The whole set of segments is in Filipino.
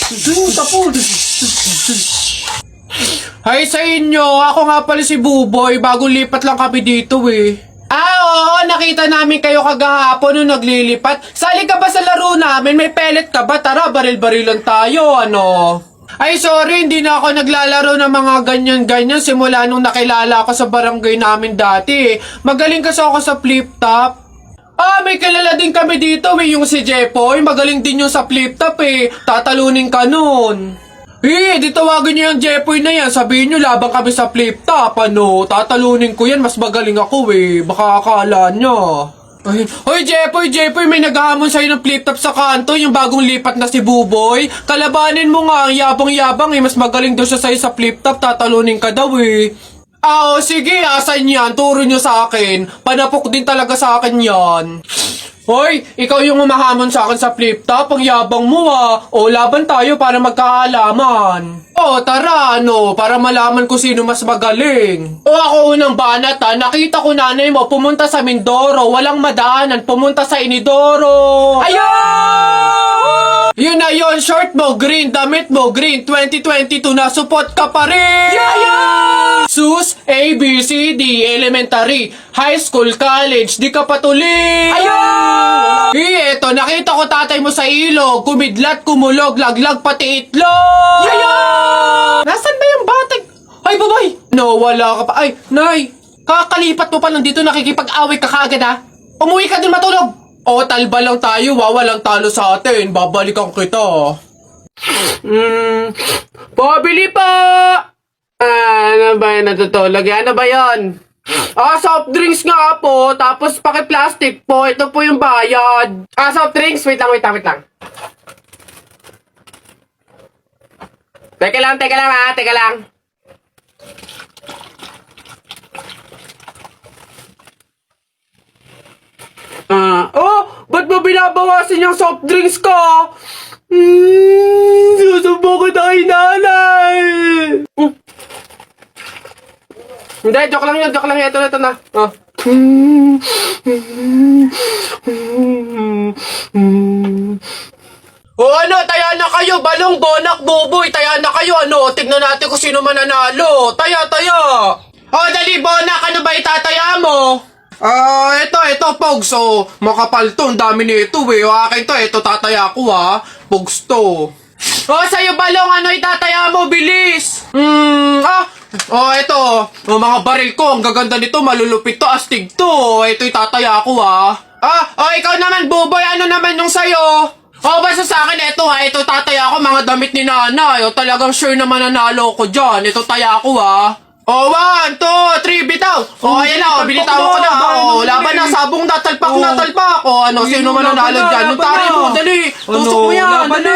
Tapos. Hi sa inyo, ako nga pala si Buboy, bagong lipat lang kami dito eh. Oo, nakita namin kayo kagahapon nung naglilipat. Sali ka ba sa laro namin? May pellet ka ba? Tara, baril-barilan tayo, ano? Ay, sorry, hindi na ako naglalaro ng mga ganyan-ganyan simula nung nakilala ako sa barangay namin dati. Magaling kasi ako sa flip-top. May kilala din kami dito yung si Jepoy. Magaling din yung sa flip-top Tatalunin ka nun. Di tawagin niyo yung Jepoy na yan. Sabihin niyo labang kami sa flip-top, ano. Tatalunin ko yan, mas magaling ako Baka akala niyo. Hoy Jepoy, may naghahamon sa'yo ng flip-top sa kanto, yung bagong lipat na si Buboy. Kalabanin mo nga, ang yabang-yabang mas magaling daw siya sa'yo sa flip-top, tatalunin ka daw sige, asan yan? Turo nyo sa akin. Panapok din talaga sa akin yan. Hoy, ikaw yung humahamon sa akin sa flip-top, ang yabang mo laban tayo para magkaalaman. Tara, para malaman ko sino mas magaling. Ako unang banat nakita ko nanay mo pumunta sa Mindoro, walang madaanan, pumunta sa Inidoro. Ayun! Yun na yun, short mo, green, damit mo, green, 2022 na, support ka pa rin! Sus, A, B, C, D, elementary, high school, college, di ka patuloy! Ayun! Eto, nakita ko tatay mo sa ilog, kumidlat, kumulog, laglag, pati itlog! Nasaan ba yung batag? Ay, babay! No, wala ka pa. Ay, nay! Kakalipat mo pa lang dito, nakikipag-away ka kaagad Umuwi ka din matulog! Talba lang tayo walang talo sa atin. Babalikan kita. Pabili pa! Ano ba yan natutulog? Ano ba yan? Soft drinks nga po. Tapos paki-plastic po. Ito po yung bayad. Soft drinks. Wait lang. Teka lang. Ba't mo binabawasan yung soft drinks ko? Susubo ko tayo nanay. Hindi, joke lang yun. Ito na. Ano, taya na kayo. Balong, bonak, buboy. Taya na kayo, Tignan natin kung sino mananalo. Taya. Dali, bonak. Ano ba itataya mo? Ito, Pogs. Makapal to. Ang dami nito, Akin to, ito tataya ko, Pogs to. Sa'yo, Balong. Ano itataya mo? Bilis. Ito. Mga baril ko. Ang gaganda nito. Malulupit to. Astig to. Ito itataya ko, ikaw naman, Buboy. Ano naman yung sa'yo? Basta sa akin, ito tataya ko. Mga damit ni nanay. Talagang sure na mananalo ko dyan. Ito taya ko, 1, 2, 3, bitaw! Ayan na, binitawan ko na. Laban na, sabong natalpak. Sino man nanalo dyan? Nutari mo, dali! Tusok mo yan, dali!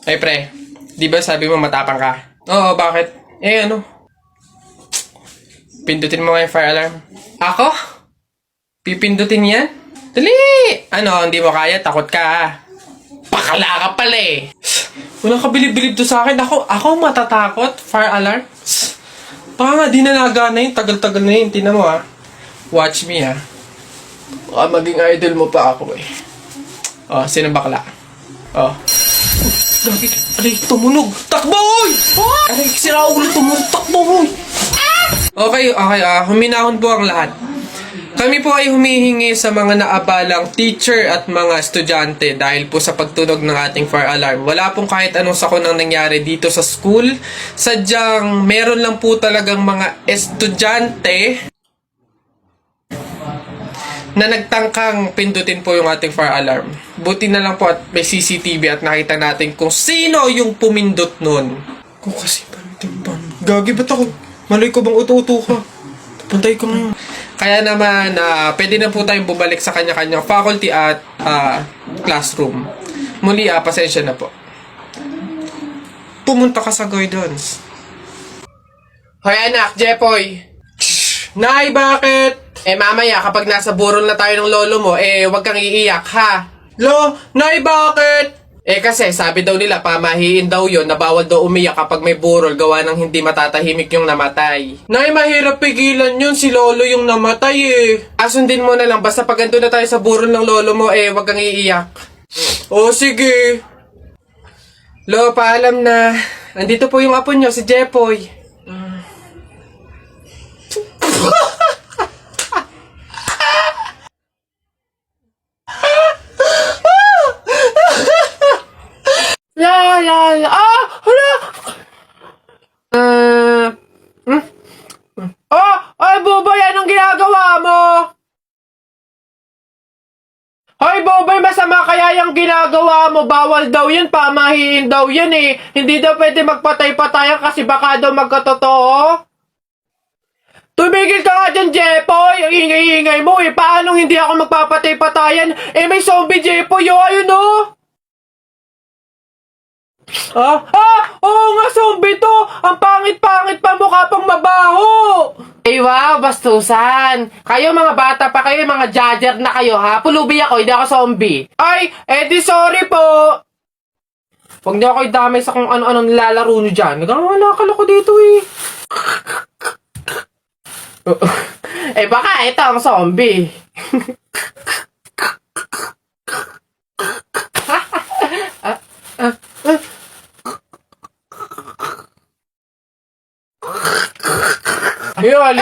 Ay, pre. Di ba sabi mo matapang ka? Oo, bakit? Pindutin mo nga yung fire alarm. Ako? Pipindutin yan? Dali! Hindi mo kaya? Takot ka, Pakala ka pala Walang kabilib-bilib to sa akin. Ako matatakot? Fire alarm? Baka nga di na nagana yun. Tagal-tagal na yun. Tingnan mo Watch me Baka maging idol mo pa ako sino bakla? Gagi. Aray, tumunog. Takbo! Aray, sira ulo tumunog. Takbo! Okay. Huminahon po ang lahat. Kami po ay humihingi sa mga naabalang teacher at mga estudyante dahil po sa pagtunog ng ating fire alarm. Wala pong kahit anong sakunang nangyari dito sa school. Sadyang meron lang po talagang mga estudyante na nagtangkang pindutin po yung ating fire alarm. Buti na lang po at may CCTV at nakita natin kung sino yung pumindot nun. Kung kasi Gagi, ba't ako? Maloy ko bang uto-uto ka? Pantay ko ngayon. Kaya naman, pwede na po tayong bumalik sa kanya-kanyang faculty at classroom. Muli, pasensya na po. Pumunta ka sa guidance. Hoy anak, Jepoy. Nay, bakit? Mamaya, kapag nasa burol na tayo ng lolo mo, wag kang iiyak, ha? Nay, bakit? Kasi sabi daw nila, pamahiin daw yun na bawal daw umiyak kapag may burol gawa ng hindi matatahimik yung namatay. Nay, mahirap pigilan yun. Si lolo yung namatay Asundin mo na lang. Basta pag andun na tayo sa burol ng lolo mo, wag kang iiyak. Sige. Lo, paalam na. Nandito po yung apo nyo, si Jepoy. La la la. Ah! Hala! Ay, Boboy, anong ginagawa mo? Hoy, Boboy, masama kaya yung ginagawa mo. Bawal daw yun, pamahiin daw yun eh. Hindi daw pwede magpatay-patayan kasi baka daw magkatotoo. Tumigil ka nga dyan, Jepoy! Ang ingay-ingay mo eh. Paano hindi ako magpapatay-patayan? Eh, may zombie, Jepoy, oh, ayun oh! Oo nga, zombie to! Ang pangit-pangit pa, mukha pang mabaho! Eh, wow, bastusan! Kayo mga bata pa kayo, mga judger na kayo, ha? Pulubi ako, hindi ako zombie. Ay, di sorry po! Huwag niyo ako idamay sa kung ano-anong nilalaro niyo dyan. Nagkakalakal ako dito eh. Baka ito ang zombie. Yun,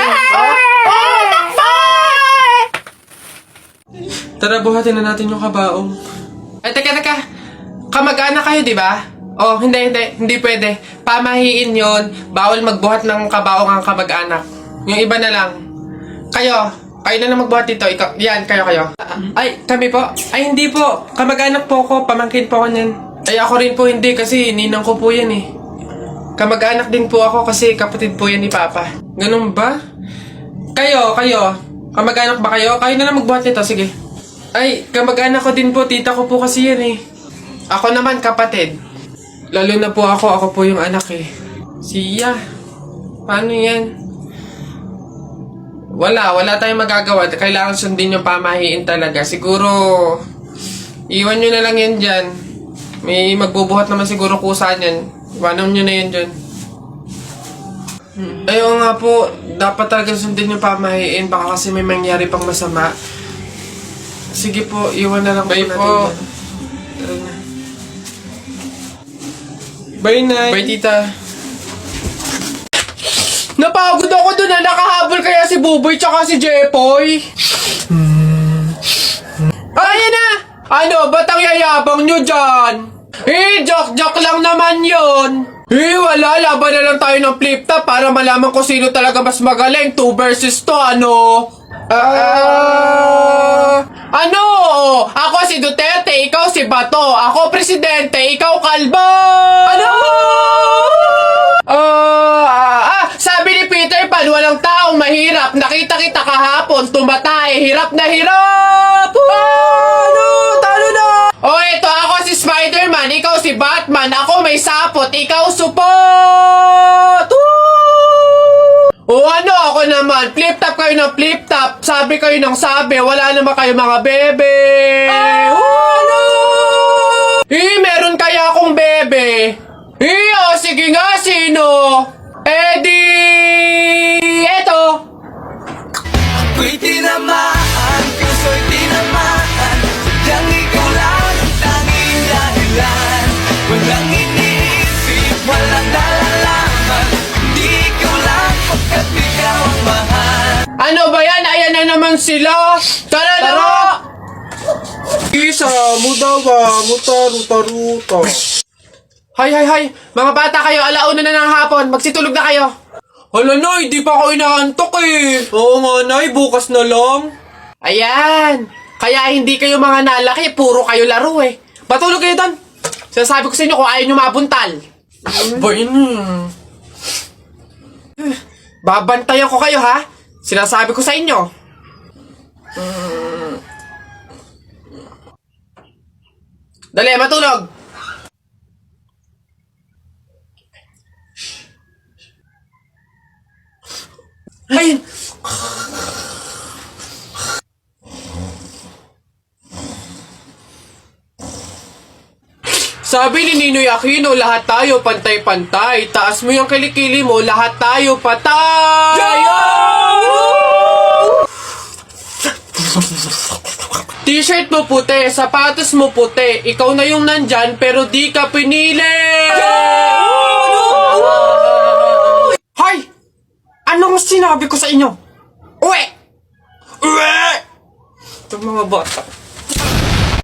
Tara, buhatin na natin yung kabaong. Ay, teka. Kamag-anak kayo, di ba? Oh, hindi pwede. Pamahiin yon. Bawal magbuhat ng kabaong ang kamag-anak. Yung iba na lang. Kayo na lang magbuhat dito. Ikaw, yan, kayo. Ay, kami po. Ay, hindi po. Kamag-anak po ako. Pamangkin po ako niyan. Ay, ako rin po hindi kasi ninang ko po yan eh. Kamag-anak din po ako kasi kapatid po yan ni Papa. Ganun ba? Kayo. Kamag-anak ba kayo? Kayo na lang magbuhat nito, sige. Ay, kamag-anak ko din po. Tita ko po kasi yan eh. Ako naman, kapatid. Lalo na po ako po yung anak eh. Siya. Paano yan? Wala tayong magagawa. Kailangan sundin yung pamahiin talaga. Siguro, iwan nyo na lang yan dyan. May magbubuhat naman siguro kusa yan. Iwanan nyo na yan dyan. Ayaw nga po, dapat talaga sundin yung pamahiin. Baka kasi may mangyari pang masama. Sige po, iwan na lang po natin. Tara na. Bye, Nay. Bye, Tita. Napagod ako dun na nakahabol kaya si Buboy tsaka si Jepoy. Ayan na! Ano, ba't ang yayabang nyo dyan? Joke lang naman yun. Wala, laban na lang tayo ng flip-top para malaman ko sino talaga mas magaling. 2 versus 2, ano? Ano? Ako si Duterte, ikaw si Bato. Ako presidente, ikaw kalbo. Ano? Sabi ni Peter Pan, walang taong mahirap. Nakita kita kahapon, tumatay. Hirap na hirap. Talo na. Ito ako si Spider-Man, ikaw si Batman. Ako may sapot, ikaw supot. Ano ako naman? Flip-top kayo ng flip-top. Sabi kayo ng sabi. Wala naman kayo mga bebe. Ano? Meron kaya akong bebe. Sige nga, sino? Eto. Ako'y tinamaan, puso'y tinamaan. Sadyang ikaw lang ang tanging dahilan. Walang iniisip, walang nalalaman. Hindi ikaw lang pagkat ikaw ang mahal. Ano ba yan? Ayan na naman sila. Tara na! Isa, mudawa, ruta. Hay! Mga bata kayo, alauna na ng hapon. Magsitulog na kayo. Hala, Nay, di pa ako inaantok eh. Oo nga, Nay, bukas na lang. Ayan. Kaya hindi kayo mga nalaki, puro kayo laro eh. Matulog kayo doon. Sinasabi ko sa inyo kung ayaw nyo mabuntal. Babantayan ko kayo ha. Sinasabi ko sa inyo. Dali, matulog. Ayun. Sabi ni Ninoy Aquino, lahat tayo pantay-pantay. Taas mo yung kilikili mo, lahat tayo patay! T-shirt mo puti, sapatos mo puti. Ikaw na yung nandyan pero di ka pinili! Hoy! Anong sinabi ko sa inyo? Uwe! Uwe! Itong mga bata.